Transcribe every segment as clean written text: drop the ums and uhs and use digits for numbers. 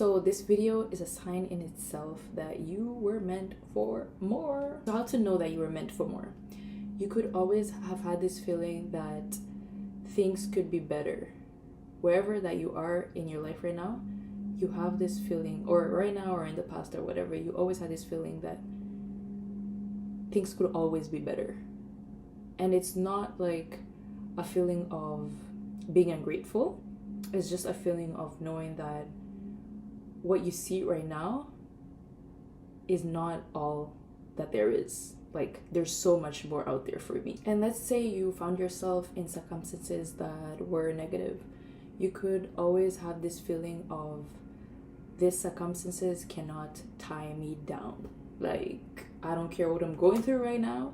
So this video is a sign in itself that you were meant for more. So how to know that you were meant for more? You could always have had this feeling that things could be better. Wherever that you are in your life right now, you have this feeling, or right now or in the past or whatever, you always had this feeling that things could always be better. And it's not like a feeling of being ungrateful. It's just a feeling of knowing that what you see right now is not all that there is. Like, there's so much more out there for me. And let's say you found yourself in circumstances that were negative. You could always have this feeling of, these circumstances cannot tie me down. Like, I don't care what I'm going through right now,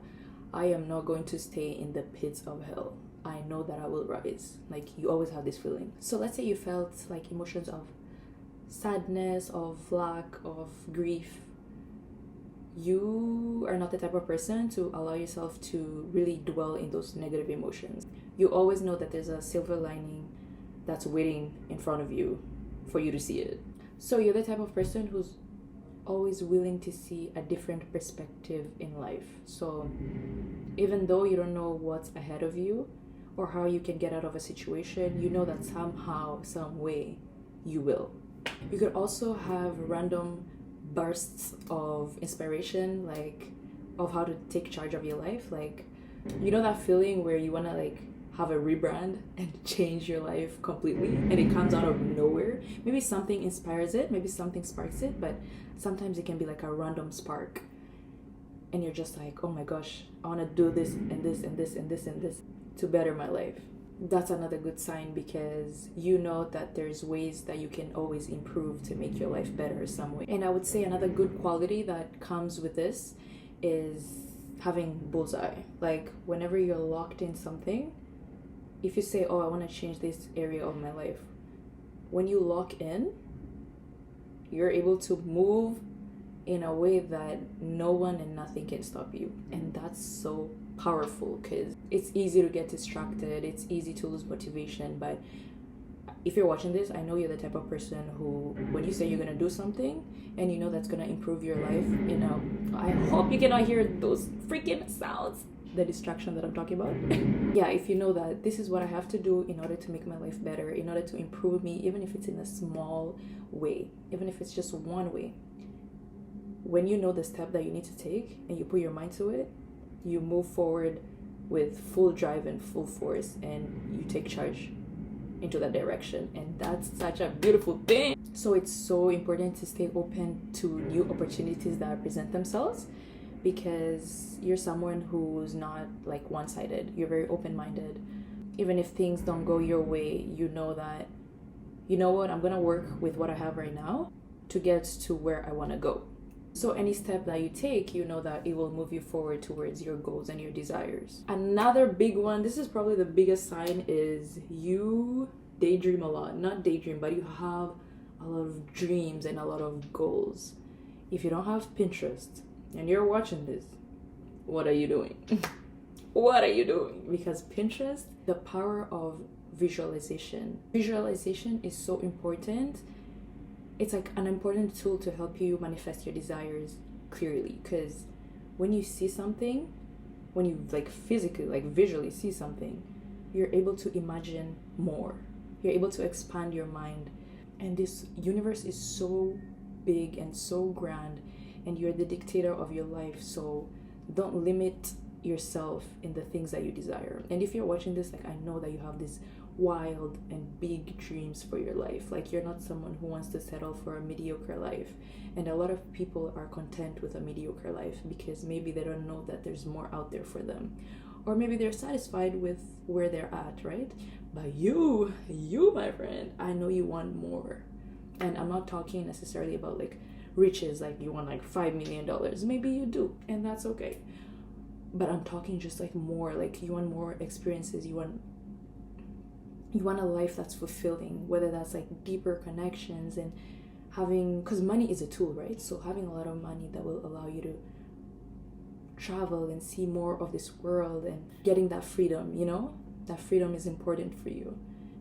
I am not going to stay in the pits of hell. I know that I will rise. Like, you always have this feeling. So let's say you felt like emotions of sadness, of lack, of grief. You are not the type of person to allow yourself to really dwell in those negative emotions. You always know that there's a silver lining that's waiting in front of you for you to see it. So you're the type of person who's always willing to see a different perspective in life. So even though you don't know what's ahead of you or how you can get out of a situation, you know that somehow, some way, you will. You could also have random bursts of inspiration, like of how to take charge of your life. Like, you know that feeling where you want to like have a rebrand and change your life completely, and it comes out of nowhere. Maybe something inspires it, maybe something sparks it, but sometimes it can be like a random spark and you're just like, oh my gosh, I want to do this and this and this and this and this to better my life. That's another good sign, because you know that there's ways that you can always improve to make your life better some way. And I would say another good quality that comes with this is having bullseye. Like, whenever you're locked in something, if you say, oh, I want to change this area of my life, when you lock in, you're able to move in a way that no one and nothing can stop you. And that's so powerful, because it's easy to get distracted, it's easy to lose motivation. But if you're watching this, I know you're the type of person who, when you say you're gonna do something and you know that's gonna improve your life, you know, I hope you cannot hear those freaking sounds, the distraction that I'm talking about. Yeah, if you know that this is what I have to do in order to make my life better, in order to improve me, even if it's in a small way, even if it's just one way, when you know the step that you need to take and you put your mind to it, you move forward with full drive and full force, and you take charge into that direction. And that's such a beautiful thing. So it's so important to stay open to new opportunities that present themselves, because you're someone who's not like one-sided. You're very open-minded. Even if things don't go your way, you know that, you know what, I'm gonna work with what I have right now to get to where I want to go. So any step that you take, you know that it will move you forward towards your goals and your desires. Another big one, this is probably the biggest sign, is you daydream a lot. Not daydream, but you have a lot of dreams and a lot of goals. If you don't have Pinterest and you're watching this, what are you doing? What are you doing? Because Pinterest, the power of visualization. Visualization is so important. It's like an important tool to help you manifest your desires clearly, because when you see something, when you like physically, like visually see something, you're able to imagine more. You're able to expand your mind. And this universe is so big and so grand, and you're the dictator of your life. So don't limit yourself in the things that you desire. And if you're watching this, like, I know that you have this wild and big dreams for your life. Like, you're not someone who wants to settle for a mediocre life. And a lot of people are content with a mediocre life because maybe they don't know that there's more out there for them, or maybe they're satisfied with where they're at, right? But you my friend, I know you want more. And I'm not talking necessarily about like riches, like you want like $5 million. Maybe you do, and that's okay. But I'm talking just like more, like you want more experiences, you want a life that's fulfilling, whether that's like deeper connections and having, because money is a tool, right? So having a lot of money that will allow you to travel and see more of this world and getting that freedom, you know, that freedom is important for you.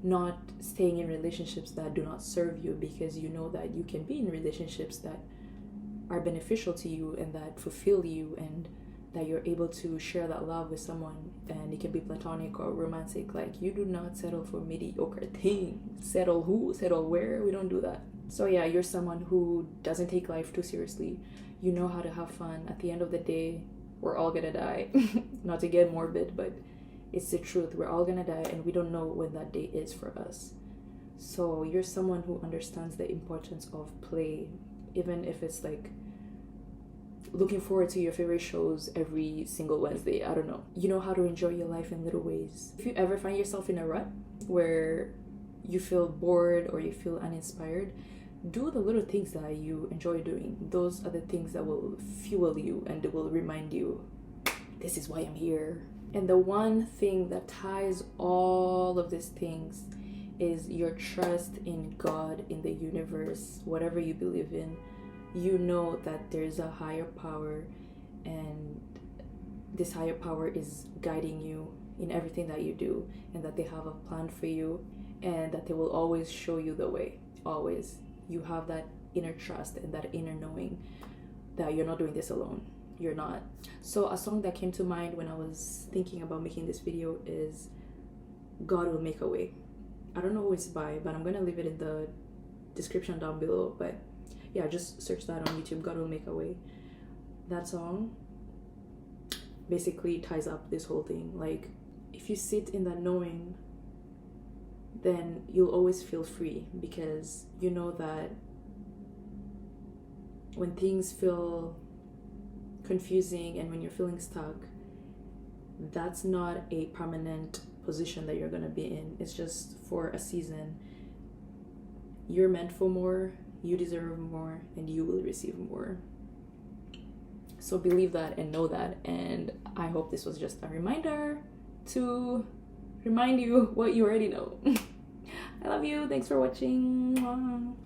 not staying in relationships that do not serve you, because you know that you can be in relationships that are beneficial to you and that fulfill you, and that you're able to share that love with someone, and it can be platonic or romantic. Like, you do not settle for mediocre things. Settle who? Settle where? We don't do that. So yeah, you're someone who doesn't take life too seriously. You know how to have fun. At the end of the day, we're all gonna die. Not to get morbid, but it's the truth. We're all gonna die, and we don't know when that day is for us. So you're someone who understands the importance of play, even if it's like looking forward to your favorite shows every single Wednesday. I don't know. You know how to enjoy your life in little ways. If you ever find yourself in a rut where you feel bored or you feel uninspired, do the little things that you enjoy doing. Those are the things that will fuel you and they will remind you, this is why I'm here. And the one thing that ties all of these things is your trust in God, in the universe, whatever you believe in. You know that there's a higher power, and this higher power is guiding you in everything that you do, and that they have a plan for you, and that they will always show you the way. Always. You have that inner trust and that inner knowing that you're not doing this alone. You're not. So a song that came to mind when I was thinking about making this video is God Will Make a Way. I don't know who it's by, but I'm gonna leave it in the description down below. But yeah, just search that on YouTube, God Will Make a Way. That song basically ties up this whole thing. Like, if you sit in that knowing, then you'll always feel free, because you know that when things feel confusing and when you're feeling stuck, that's not a permanent position that you're going to be in. It's just for a season. You're meant for more, you deserve more, and you will receive more. So believe that and know that. And I hope this was just a reminder to remind you what you already know. I love you. Thanks for watching.